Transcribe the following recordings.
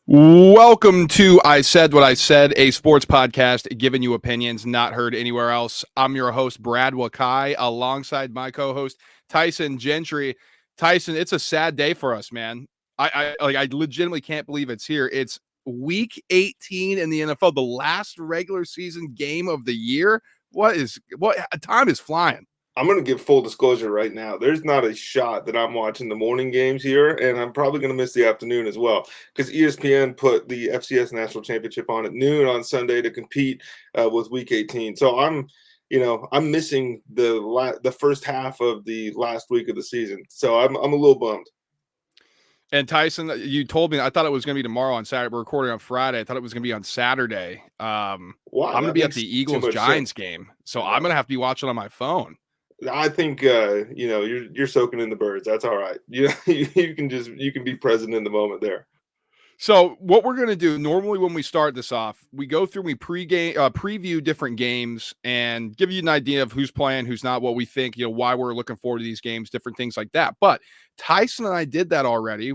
Welcome to I Said What I Said, a sports podcast giving you opinions not heard anywhere else. I'm your host, Brad Wakai, alongside my co-host, Tyson Gentry. Tyson, it's a sad day for us, man. I legitimately can't believe it's here. It's week 18 in the NFL, the last regular season game of the year. What time is flying. I'm going to give full disclosure right now. There's not a shot that I'm watching the morning games here, and I'm probably going to miss the afternoon as well because ESPN put the FCS National Championship on at noon on Sunday to compete with Week 18. So I'm missing the first half of the last week of the season. So I'm a little bummed. And Tyson, you told me, I thought it was going to be tomorrow on Saturday. We're recording on Friday. I thought it was going to be on Saturday. Why? I'm going to be at the Eagles-Giants game, so I'm going to have to be watching on my phone. I think you're soaking in the birds. That's all right. You can be present in the moment there. So what we're going to do normally when we start this off, we go through, we preview different games and give you an idea of who's playing, who's not, what we think, why we're looking forward to these games, different things like that. But Tyson and I did that already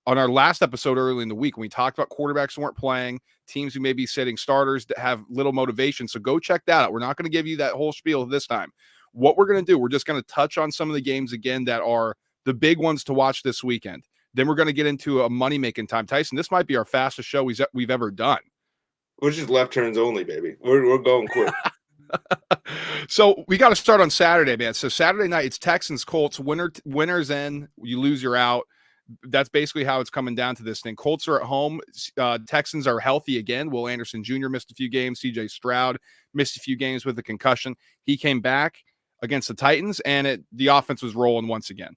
on our last episode early in the week when we talked about quarterbacks who weren't playing, teams who may be sitting starters that have little motivation. So go check that out. We're not going to give you that whole spiel this time. What we're going to do, we're just going to touch on some of the games again that are the big ones to watch this weekend. Then we're going to get into a Money Makin Time. Tyson, this might be our fastest show we've ever done. We're just left turns only, baby. We're going quick. So we got to start on Saturday, man. So Saturday night, it's Texans Colts. Winners in, you lose, you're out. That's basically how it's coming down to this thing. Colts are at home. Texans are healthy again. Will Anderson Jr. missed a few games. CJ Stroud missed a few games with a concussion. He came back against the Titans, and the offense was rolling once again.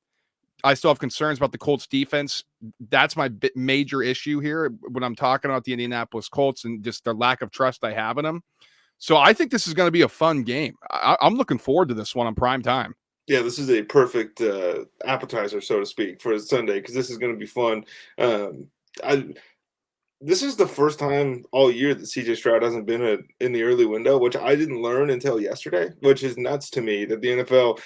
I still have concerns about the Colts defense. That's my major issue here when I'm talking about the Indianapolis Colts and just the lack of trust I have in them. So I think this is going to be a fun game. I'm looking forward to this one on prime time. Yeah, this is a perfect appetizer, so to speak, for Sunday because this is going to be fun. This is the first time all year that CJ Stroud hasn't been in the early window, which I didn't learn until yesterday, which is nuts to me that the NFL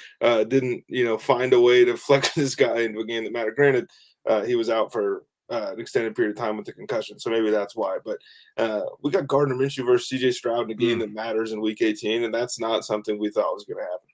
didn't, find a way to flex this guy into a game that mattered. Granted, he was out for an extended period of time with the concussion, so maybe that's why. But we got Gardner Minshew versus CJ Stroud in a game that matters in Week 18, and that's not something we thought was going to happen.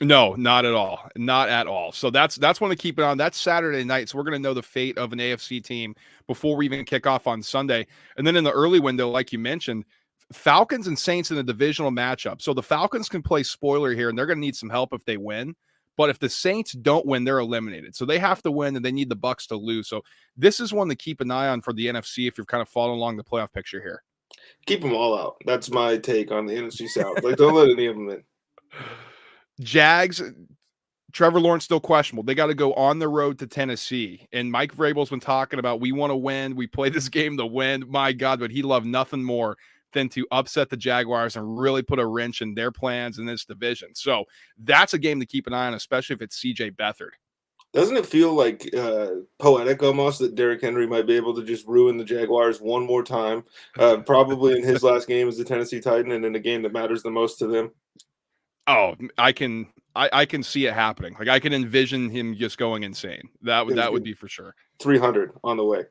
No, not at all. Not at all. So that's one to keep it on. That's Saturday night. So we're going to know the fate of an AFC team before we even kick off on Sunday. And then in the early window, like you mentioned, Falcons and Saints in a divisional matchup. So the Falcons can play spoiler here, and they're going to need some help if they win. But if the Saints don't win, they're eliminated. So they have to win, and they need the Bucs to lose. So this is one to keep an eye on for the NFC if you're kind of following along the playoff picture here. Keep them all out. That's my take on the NFC South. Don't let any of them in. Jags, Trevor Lawrence still questionable. They got to go on the road to Tennessee. And Mike Vrabel's been talking about, we want to win. We play this game to win. My God, but he loved nothing more than to upset the Jaguars and really put a wrench in their plans in this division. So that's a game to keep an eye on, especially if it's CJ Beathard. Doesn't it feel like poetic almost that Derrick Henry might be able to just ruin the Jaguars one more time, probably in his last game as the Tennessee Titan and in a game that matters the most to them? Oh, I can see it happening. Like I can envision him just going insane. That would be for sure. 300 on the way.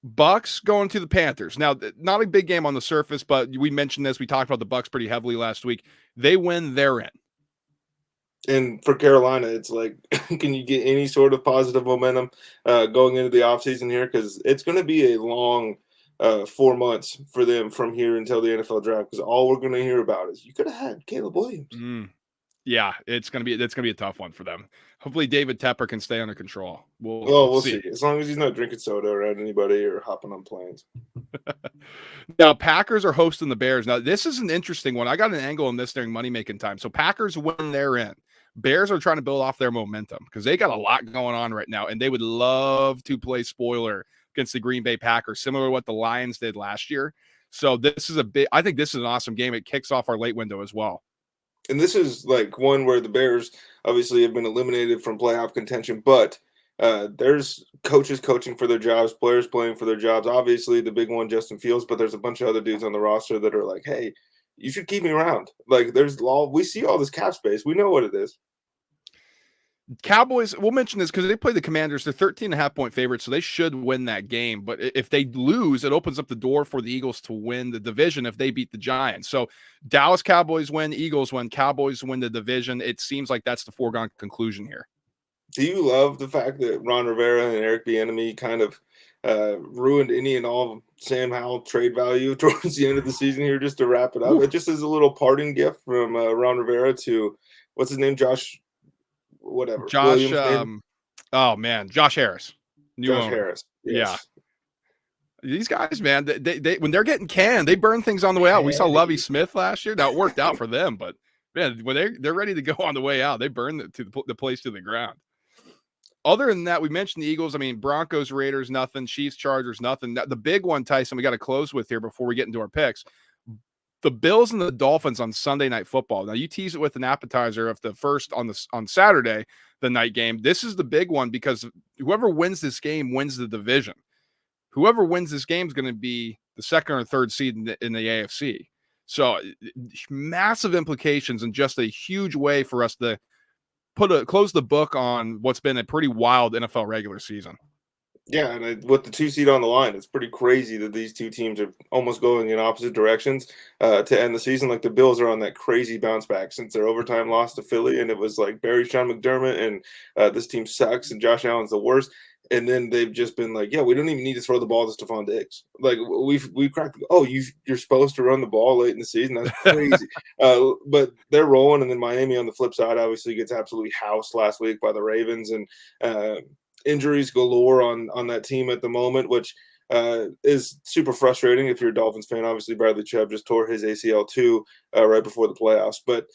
Bucks going to the Panthers. Now, not a big game on the surface, but we mentioned this. We talked about the Bucks pretty heavily last week. They win, they're in. And for Carolina, it's like, can you get any sort of positive momentum going into the offseason here? Because it's going to be a long 4 months for them from here until the NFL draft. Because all we're going to hear about is you could have had Caleb Williams. Yeah, it's gonna be a tough one for them. Hopefully, David Tepper can stay under control. We'll see. As long as he's not drinking soda around anybody or hopping on planes. Now, Packers are hosting the Bears. Now, this is an interesting one. I got an angle on this during Money Making Time. So, Packers win, they're in. Bears are trying to build off their momentum because they got a lot going on right now, and they would love to play spoiler against the Green Bay Packers, similar to what the Lions did last year. So, I think this is an awesome game. It kicks off our late window as well. And this is like one where the Bears obviously have been eliminated from playoff contention, but there's coaches coaching for their jobs, players playing for their jobs. Obviously, the big one, Justin Fields, but there's a bunch of other dudes on the roster that are like, hey, you should keep me around. Like, we see all this cap space. We know what it is. Cowboys, we'll mention this because they play the Commanders. They're 13.5-point favorites, so they should win that game. But if they lose, it opens up the door for the Eagles to win the division if they beat the Giants. So Dallas Cowboys win, Eagles win, Cowboys win the division. It seems like that's the foregone conclusion here. Do you love the fact that Ron Rivera and Eric Bieniemy kind of ruined any and all Sam Howell trade value towards the end of the season here, just to wrap it up? Oof. It just is a little parting gift from Ron Rivera to, what's his name, Josh, whatever, Josh, Williams, maybe? oh man, Josh Harris, new Josh owner. Harris, Yeah. yes. These guys, man, they when they're getting canned, they burn things on the way out. We saw Lovie Smith last year. Now it worked out for them, but man, when they're ready to go on the way out, they burn the place to the ground. Other than that, we mentioned the Eagles. I mean, Broncos, Raiders, nothing. Chiefs, Chargers, nothing. The big one, Tyson, we got to close with here before we get into our picks. The Bills and the Dolphins on Sunday Night Football. Now you tease it with an appetizer of the first on Saturday, the night game. This is the big one because whoever wins this game wins the division. Whoever wins this game is going to be the second or third seed in the AFC. So massive implications and just a huge way for us to close the book on what's been a pretty wild NFL regular season. Yeah, and with the 2 seed on the line, it's pretty crazy that these two teams are almost going in opposite directions to end the season. Like the Bills are on that crazy bounce back since their overtime loss to Philly, and it was like Barry Sean McDermott and this team sucks and Josh Allen's the worst. And then they've just been like, yeah, we don't even need to throw the ball to Stephon Diggs. Like we've cracked. Oh, you're supposed to run the ball late in the season. That's crazy. But they're rolling, and then Miami on the flip side obviously gets absolutely housed last week by the Ravens, and injuries galore on that team at the moment, which is super frustrating if you're a Dolphins fan. Obviously, Bradley Chubb just tore his ACL too right before the playoffs. But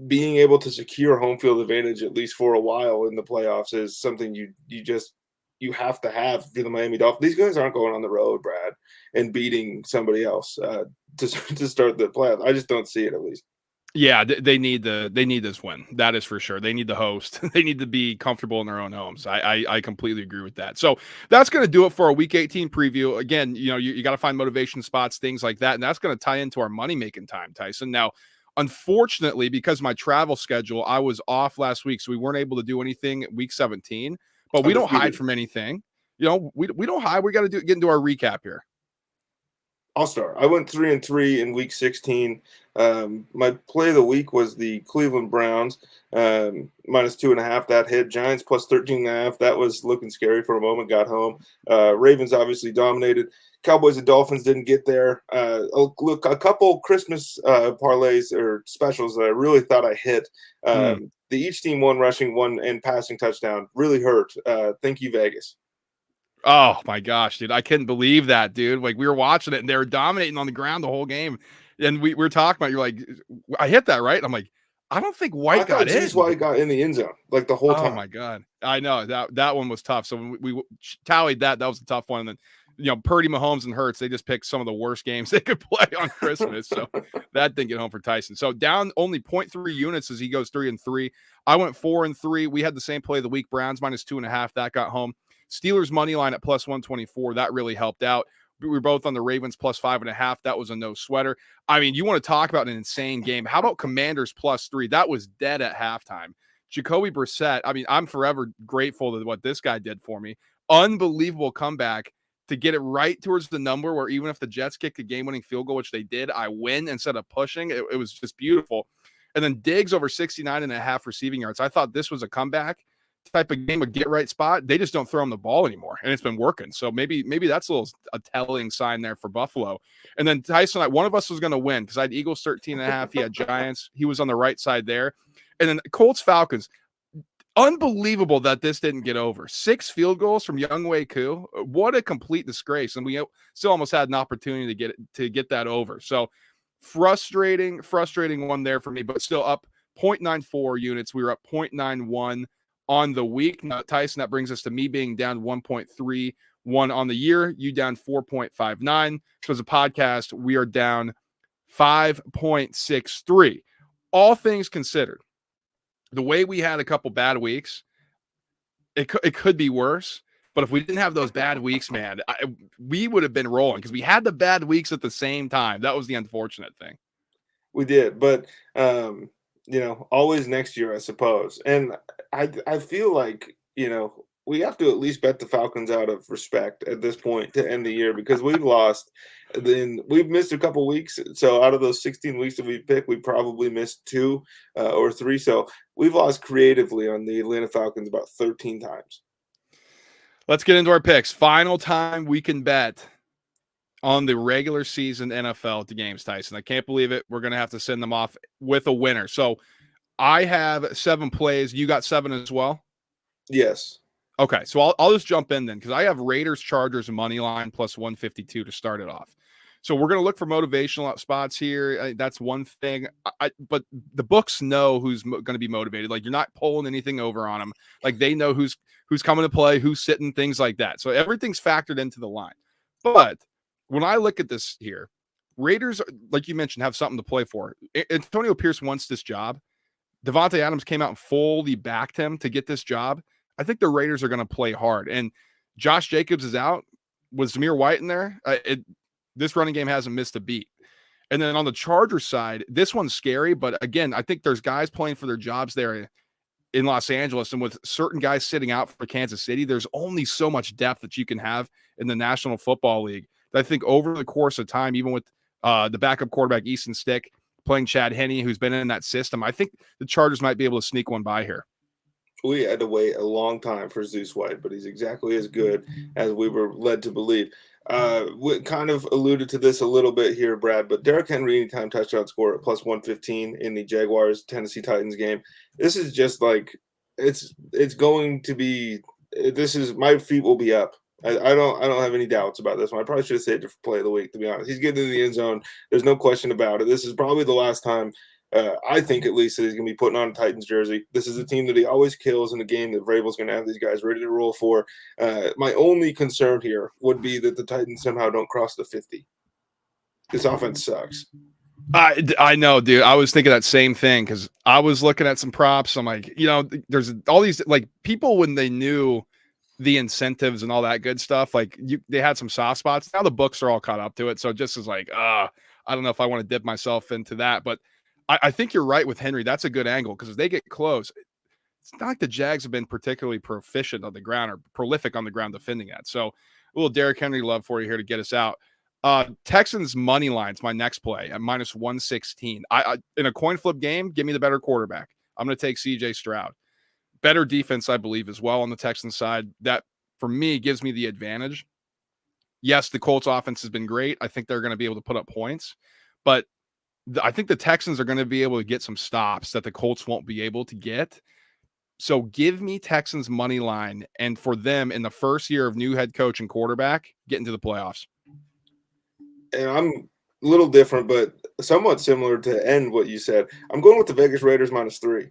being able to secure home field advantage at least for a while in the playoffs is something you have to have for the Miami Dolphins. These guys aren't going on the road, Brad, and beating somebody else to start the playoffs. I just don't see it, at least. Yeah, they need this win. That is for sure. They need the host. They need to be comfortable in their own homes. I completely agree with that. So that's going to do it for our Week 18 preview. Again, you got to find motivation spots, things like that, and that's going to tie into our money making time, Tyson. Now, unfortunately, because of my travel schedule, I was off last week, so we weren't able to do anything Week 17. But we don't hide from anything. We don't hide. We got to get into our recap here. I'll start. I went 3-3 in Week 16. My play of the week was the Cleveland Browns -2.5. That hit. Giants plus 13.5. That was looking scary for a moment. Got home. Ravens obviously dominated. Cowboys and Dolphins didn't get there. Look, a couple Christmas parlays or specials that I really thought I hit. Each team one rushing, one and passing touchdown really hurt. Thank you, Vegas. Oh my gosh, dude. I couldn't believe that, dude. Like we were watching it and they were dominating on the ground the whole game. And we were talking about, you're like, I hit that, right? I'm like, I don't think White got in. White got in the end zone like the whole time. Oh my God. I know that one was tough. So when we tallied that was a tough one. And then, Purdy, Mahomes, and Hurts, they just picked some of the worst games they could play on Christmas. So that didn't get home for Tyson. So down only 0.3 units as he goes 3-3. I went 4-3. We had the same play of the week. Browns -2.5. That got home. Steelers money line at +124. That really helped out. We were both on the Ravens +5.5. That was a no sweater. I mean, you want to talk about an insane game. How about Commanders +3? That was dead at halftime. Jacoby Brissett. I mean, I'm forever grateful to what this guy did for me. Unbelievable comeback to get it right towards the number where even if the Jets kick a game-winning field goal, which they did, I win instead of pushing. It was just beautiful. And then Diggs over 69.5 receiving yards. I thought this was a comeback type of game, a get right spot. They just don't throw him the ball anymore, and it's been working. So maybe that's a telling sign there for Buffalo. And then Tyson, one of us was going to win because I had Eagles 13.5. He had Giants. He was on the right side there. And then Colts Falcons. Unbelievable that this didn't get over. 6 field goals from Younghoe Koo. What a complete disgrace. And we still almost had an opportunity to get that over. So frustrating one there for me, but still up 0.94 units. We were up 0.91 on the week. Now, Tyson, that brings us to me being down 1.31 on the year. You down 4.59. So as a podcast, we are down 5.63. All things considered, the way we had a couple bad weeks, it could be worse. But if we didn't have those bad weeks, man, we would have been rolling because we had the bad weeks at the same time. That was the unfortunate thing. We did, but always next year, I suppose. And I feel like, we have to at least bet the Falcons out of respect at this point to end the year because we've lost. Then we've missed a couple weeks. So out of those 16 weeks that we picked, we probably missed two or three. So we've lost creatively on the Atlanta Falcons about 13 times. Let's get into our picks. Final time we can bet on the regular season NFL at the games, Tyson. I can't believe it. We're going to have to send them off with a winner. So I have 7 plays. You got 7 as well? Yes. Okay, so I'll just jump in then because I have Raiders, Chargers, and money line plus 152 to start it off. So we're going to look for motivational spots here. That's one thing. But the books know who's going to be motivated. Like you're not pulling anything over on them. Like they know who's coming to play, who's sitting, things like that. So everything's factored into the line. But when I look at this here, Raiders, like you mentioned, have something to play for. Antonio Pierce wants this job. Devontae Adams came out and fully backed him to get this job. I think the Raiders are going to play hard. And Josh Jacobs is out. Was Zamir White in there? This running game hasn't missed a beat. And then on the Chargers side, this one's scary. But again, I think there's guys playing for their jobs there in Los Angeles. And with certain guys sitting out for Kansas City, there's only so much depth that you can have in the National Football League. I think over the course of time, even with the backup quarterback, Easton Stick, playing Chad Henne, who's been in that system, I think the Chargers might be able to sneak one by here. We had to wait a long time for Zeus White, but he's exactly as good as we were led to believe. We kind of alluded to this a little bit here, Brad, but Derrick Henry anytime touchdown score at plus 115 in the Jaguars Tennessee Titans game. This is just like it's going to be. This is my feet will be up. I don't have any doubts about this one. I probably should have saved it for play of the week. To be honest, he's getting in the end zone. There's no question about it. This is probably the last time. I think at least that he's going to be putting on a Titans jersey. This is a team that he always kills in a game that Vrabel's going to have these guys ready to roll for. My only concern here would be that the Titans somehow don't cross the 50. This offense sucks. I know, dude. I was thinking that same thing because I was looking at some props. I'm like, there's all these like people when they knew the incentives and all that good stuff. Like they had some soft spots. Now the books are all caught up to it. So it just is like, I don't know if I want to dip myself into that, but I think you're right with Henry. That's a good angle because if they get close, it's not like the Jags have been particularly proficient on the ground or prolific on the ground defending that. So a little Derrick Henry love for you here to get us out. Texans money lines, my next play at minus 116. I in a coin flip game, give me the better quarterback. I'm going to take CJ Stroud. Better defense, I believe, as well on the Texans side. That for me gives me the advantage. Yes, the Colts offense has been great. I think they're going to be able to put up points, but I think the Texans are going to be able to get some stops that the Colts won't be able to get. So give me Texans money line, and for them in the first year of new head coach and quarterback, get into the playoffs. And I'm a little different, but somewhat similar to end what you said. I'm going with the Vegas Raiders -3.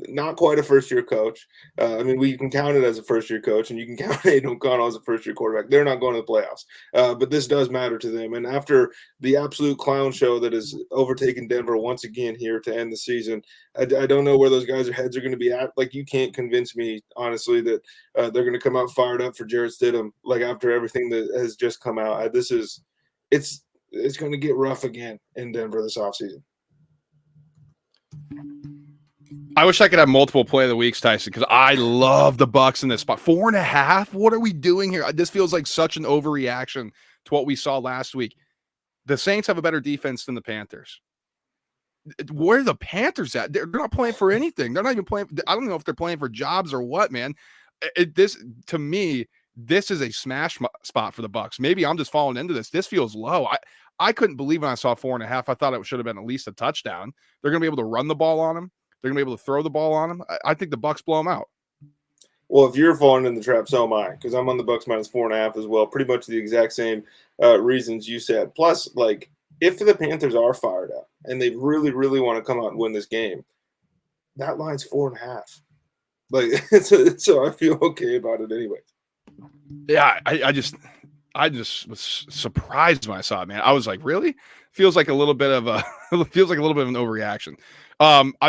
Not quite a first-year coach. I mean, we can count it as a first-year coach, and you can count Aiden O'Connell as a first-year quarterback. They're not going to the playoffs, but this does matter to them. And after the absolute clown show that has overtaken Denver once again here to end the season, I don't know where those guys' heads are going to be at. Like, you can't convince me, honestly, that they're going to come out fired up for Jarrett Stidham, like after everything that has just come out. It's going to get rough again in Denver this offseason. I wish I could have multiple play of the weeks, Tyson, because I love the Bucks in this spot. 4.5. What are we doing here? This feels like such an overreaction to what we saw last week. The Saints have a better defense than the Panthers. Where are the Panthers at? They're not playing for anything. They're not even playing. I don't know if they're playing for jobs or what, man. To me, this is a smash spot for the Bucks. Maybe I'm just falling into this. This feels low. I couldn't believe when I saw 4.5. I thought it should have been at least a touchdown. They're going to be able to run the ball on them. They're going to be able to throw the ball on them. I think the Bucks blow them out. Well, if you're falling in the trap, so am I, because I'm on the Bucks -4.5 as well. Pretty much the exact same reasons you said. Plus, like, if the Panthers are fired up and they really, really want to come out and win this game, that line's 4.5. Like, so I feel okay about it anyway. Yeah, I just was surprised when I saw it, man. I was like, really? Feels like a little bit of an overreaction.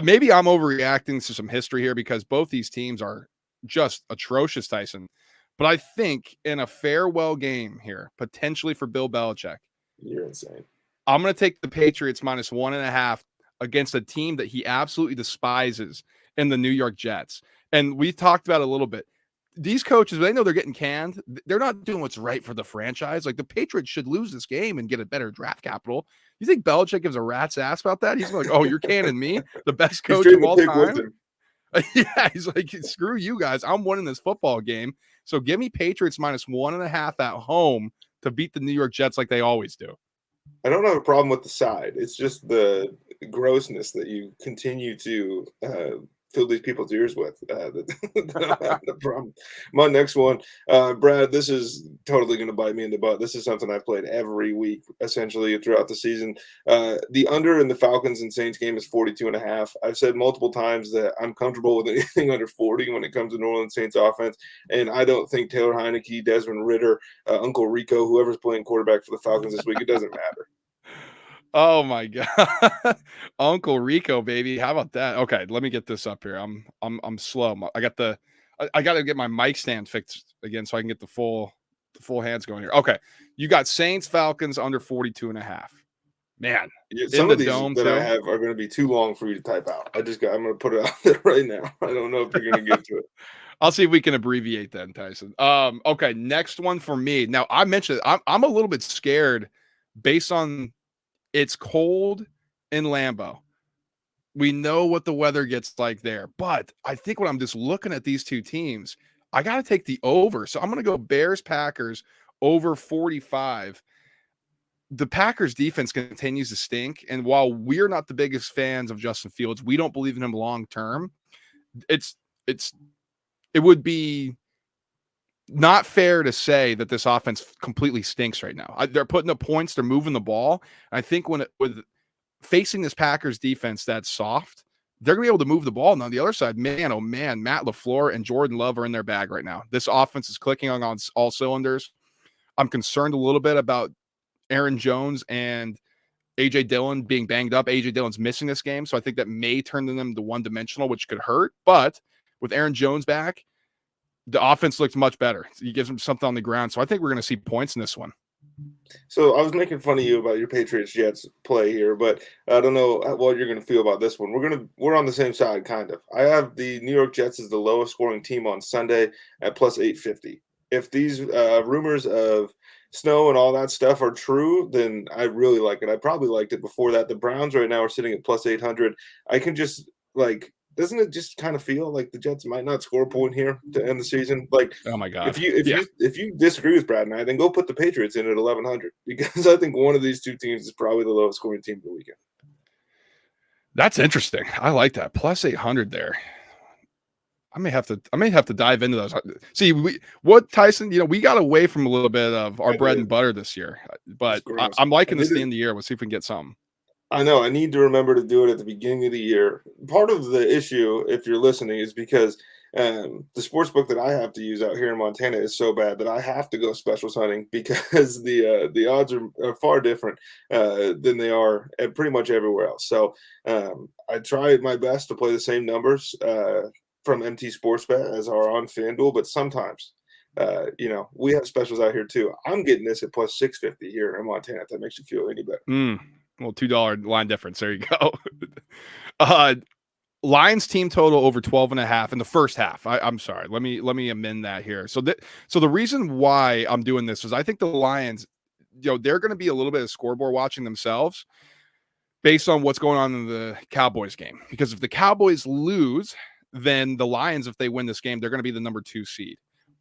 Maybe I'm overreacting to some history here because both these teams are just atrocious, Tyson. But I think in a farewell game here, potentially for Bill Belichick, You're insane. I'm going to take the Patriots -1.5 against a team that he absolutely despises in the New York Jets. And we talked about it a little bit. These coaches, they know they're getting canned. They're not doing what's right for the franchise. Like the Patriots should lose this game and get a better draft capital. You think Belichick gives a rat's ass about that? He's like, oh, you're canning me, the best He's coach trading of the all pick with time. him. Yeah, he's like, screw you guys. I'm winning this football game. So give me Patriots -1.5 at home to beat the New York Jets like they always do. I don't have a problem with the side. It's just the grossness that you continue to fill these people's ears with. The problem. My next one, Brad. This is totally going to bite me in the butt. This is something I've played every week, essentially throughout the season. The under in the Falcons and Saints game is 42.5. I've said multiple times that I'm comfortable with anything under 40 when it comes to New Orleans Saints offense, and I don't think Taylor Heineke, Desmond Ritter, Uncle Rico, whoever's playing quarterback for the Falcons this week, it doesn't matter. Oh my god. Uncle Rico, baby. How about that? Okay, let me get this up here. I'm slow. I got to get my mic stand fixed again so I can get the full hands going here. Okay. You got Saints Falcons under 42.5. Man, Yeah, in some the of these dome that I too. have are going to be too long for you to type out. I'm going to put it out there right now. I don't know if you're going to get to it. I'll see if we can abbreviate then, Tyson. Okay, next one for me. Now, I mentioned I'm a little bit scared based on it's cold in Lambeau. We know what the weather gets like there, but I think when I'm just looking at these two teams, I got to take the over. So I'm going to go Bears Packers over 45. The Packers defense continues to stink, and while we're not the biggest fans of Justin Fields, we don't believe in him long term. It's it's it would be not fair to say that this offense completely stinks right now. They're putting up points, they're moving the ball. I think with facing this Packers defense that's soft, they're gonna be able to move the ball. And on the other side, man, oh man, Matt LaFleur and Jordan Love are in their bag right now. This offense is clicking on all cylinders. I'm concerned a little bit about Aaron Jones and AJ Dillon being banged up. AJ Dillon's missing this game, so I think that may turn them to one dimensional, which could hurt. But with Aaron Jones back, the offense looked much better. He gives them something on the ground. So I think we're going to see points in this one. So I was making fun of you about your Patriots Jets play here, but I don't know what you're going to feel about this one. We're on the same side, kind of. I have the New York Jets as the lowest scoring team on Sunday at plus 850. If these rumors of snow and all that stuff are true, then I really like it. I probably liked it before that. The Browns right now are sitting at plus 800. I can just like, doesn't it just kind of feel like the Jets might not score a point here to end the season? Like, Oh my if God. you if Yeah. you if you disagree with Brad and I, then go put the Patriots in at 1100 because I think one of these two teams is probably the lowest scoring team of the weekend. That's interesting. I like that. Plus 800 there. I may have to dive into those. See, Tyson, we got away from a little bit of our I bread did. and butter this year, It's but gross. I'm I liking this did at the it. end of the year. Let's see if we can get something. I know. I need to remember to do it at the beginning of the year. Part of the issue, if you're listening, is because the sports book that I have to use out here in Montana is so bad that I have to go specials hunting because the odds are far different than they are at pretty much everywhere else. So I try my best to play the same numbers from MT Sportsbet as are on FanDuel, but sometimes. We have specials out here too. I'm getting this at plus 650 here in Montana. If that makes you feel any better. Well, $2 line difference. There you go. uh, Lions team total over 12.5 in the first half. I'm sorry. Let me amend that here. So the reason why I'm doing this is I think the Lions, they're going to be a little bit of scoreboard watching themselves based on what's going on in the Cowboys game. Because if the Cowboys lose, then the Lions, if they win this game, they're going to be the number 2 seed.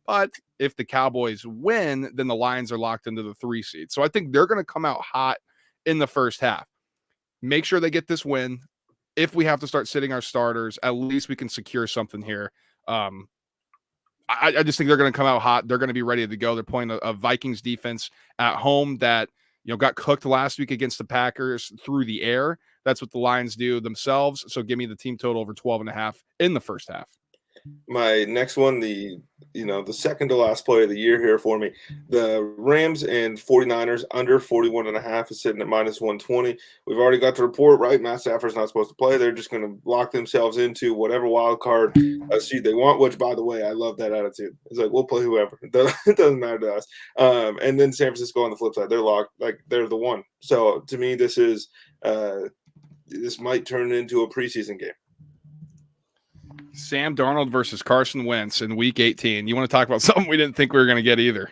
But if the Cowboys win, then the Lions are locked into the 3 seed. So I think they're going to come out hot in the first half. Make sure they get this win. If we have to start sitting our starters, at least we can secure something here. I just think they're going to come out hot. They're going to be ready to go. They're playing a Vikings defense at home that got cooked last week against the Packers through the air. That's what the Lions do themselves. So give me the team total over 12.5 in the first half. My next one, the second to last play of the year here for me, the Rams and 49ers under 41.5 is sitting at minus 120. We've already got the report, right? Matt Stafford's not supposed to play. They're just going to lock themselves into whatever wild card seed they want, which, by the way, I love that attitude. It's like, we'll play whoever. It doesn't matter to us. And then San Francisco on the flip side, they're locked. Like, they're the one. So to me, this is this might turn into a preseason game. Sam Darnold versus Carson Wentz in Week 18. You want to talk about something we didn't think we were going to get either?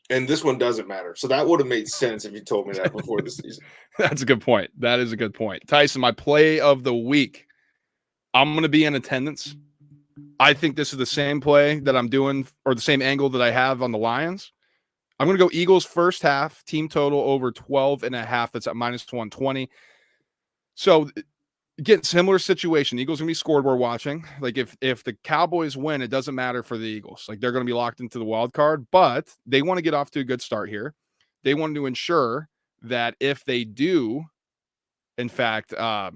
And this one doesn't matter. So that would have made sense if you told me that before the season. That's a good point. That is a good point. Tyson, my play of the week. I'm going to be in attendance. I think this is the same play that I'm doing, or the same angle that I have on the Lions. I'm going to go Eagles first half, team total over 12.5. That's at minus 120. So, again, similar situation. Eagles going to be scoreboard watching. Like, if the Cowboys win, it doesn't matter for the Eagles. Like, they're going to be locked into the wild card, but they want to get off to a good start here. They want to ensure that if they do, in fact, have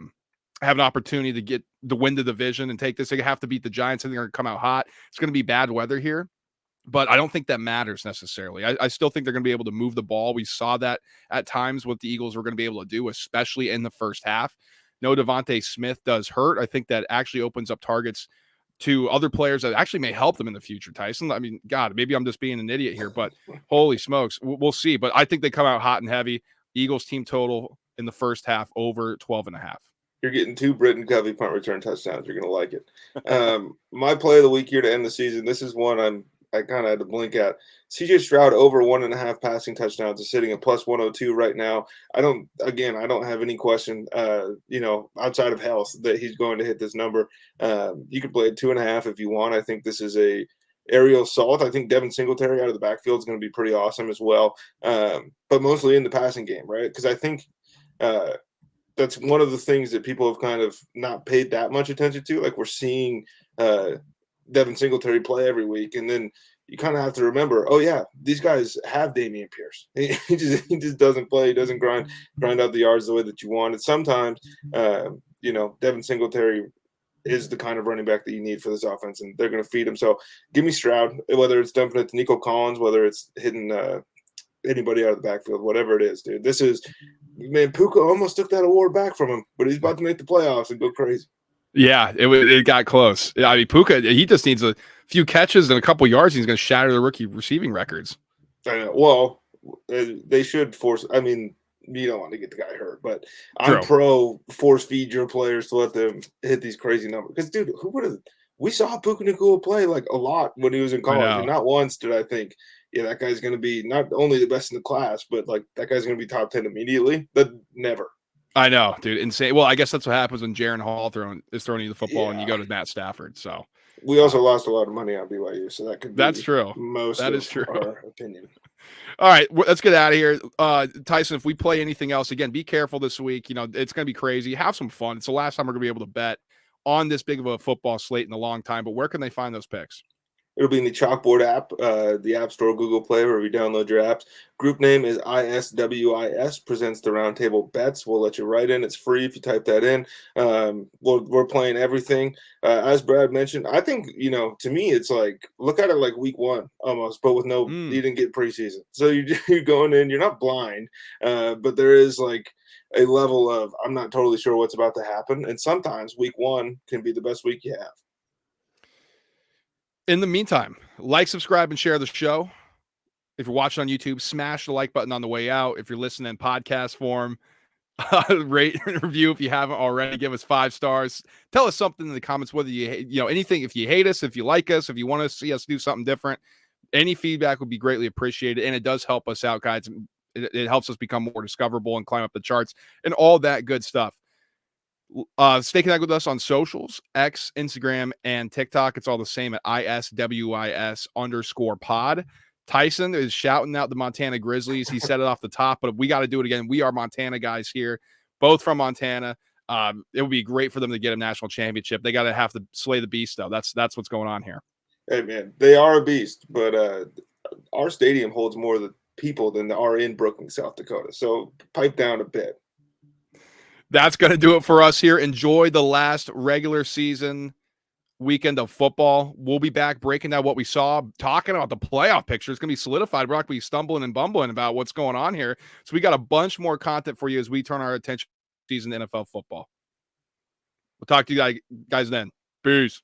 an opportunity to get the win the division and take this, they have to beat the Giants and they're going to come out hot. It's going to be bad weather here. But I don't think that matters necessarily. I still think they're going to be able to move the ball. We saw that at times what the Eagles were going to be able to do, especially in the first half. No, Devontae Smith does hurt. I think that actually opens up targets to other players that actually may help them in the future, Tyson. I mean, God, maybe I'm just being an idiot here, but holy smokes, we'll see. But I think they come out hot and heavy. Eagles team total in the first half over 12.5. You're getting 2 Britton Covey punt return touchdowns. You're going to like it. My play of the week here to end the season, this is one I kind of had to blink at. CJ Stroud over 1.5 passing touchdowns is sitting at plus 102 right now. I don't have any question, outside of health, that he's going to hit this number. You could play at 2.5 if you want. I think this is a aerial assault. I think Devin Singletary out of the backfield is going to be pretty awesome as well, but mostly in the passing game, right? Because I think that's one of the things that people have kind of not paid that much attention to. Like, we're seeing Devin Singletary play every week, and then you kind of have to remember, oh yeah, these guys have Dameon Pierce. He just doesn't play. He doesn't grind out the yards the way that you want. And sometimes, Devin Singletary is the kind of running back that you need for this offense, and they're going to feed him. So give me Stroud, whether it's dumping it to Nico Collins, whether it's hitting anybody out of the backfield, whatever it is, dude. This is, man, Puka almost took that award back from him, but he's about to make the playoffs and go crazy. Yeah, it got close. I mean, Puka, he just needs a few catches and a couple yards. And he's going to shatter the rookie receiving records. I know. Well, they should force. I mean, you don't want to get the guy hurt, but I'm pro force feed your players to let them hit these crazy numbers. Because, dude, who would have? We saw Puka Nacua play like a lot when he was in college, and not once did I think, yeah, that guy's going to be not only the best in the class, but like that guy's going to be top 10 immediately. But never. I know, dude. Insane. Well, I guess that's what happens when Jaron Hall is throwing you the football and you go to Matt Stafford. So we also lost a lot of money on BYU, so that could be true. That is true. Our opinion. All right, let's get out of here. Tyson, if we play anything else, again, be careful this week. It's going to be crazy. Have some fun. It's the last time we're going to be able to bet on this big of a football slate in a long time. But where can they find those picks? It'll be in the Chalkboard app, the App Store, Google Play, wherever you download your apps. Group name is ISWIS, presents the Roundtable Bets. We'll let you write in. It's free if you type that in. We're playing everything. As Brad mentioned, I think, to me, it's like, look at it like week 1 almost, but with you didn't get preseason. So you're going in, you're not blind, but there is like a level of, I'm not totally sure what's about to happen. And sometimes week 1 can be the best week you have. In the meantime, like, subscribe, and share the show. If you're watching on YouTube, smash the like button on the way out. If you're listening in podcast form, rate and review if you haven't already. Give us 5 stars. Tell us something in the comments, whether anything, if you hate us, if you like us, if you want to see us do something different. Any feedback would be greatly appreciated, and it does help us out, guys. It helps us become more discoverable and climb up the charts and all that good stuff. Stay connected with us on socials, X, Instagram, and TikTok. It's all the same at ISWIS_pod. Tyson is shouting out the Montana Grizzlies. He said it off the top, but we got to do it again. We are Montana guys here, both from Montana. It would be great for them to get a national championship. They got to have to slay the beast, though. That's what's going on here. Hey, man, they are a beast, but our stadium holds more people than are in Brookings, South Dakota. So pipe down a bit. That's going to do it for us here. Enjoy the last regular season weekend of football. We'll be back breaking down what we saw, talking about the playoff picture. It's going to be solidified. We're not going to be stumbling and bumbling about what's going on here. So we got a bunch more content for you as we turn our attention to season NFL football. We'll talk to you guys then. Peace.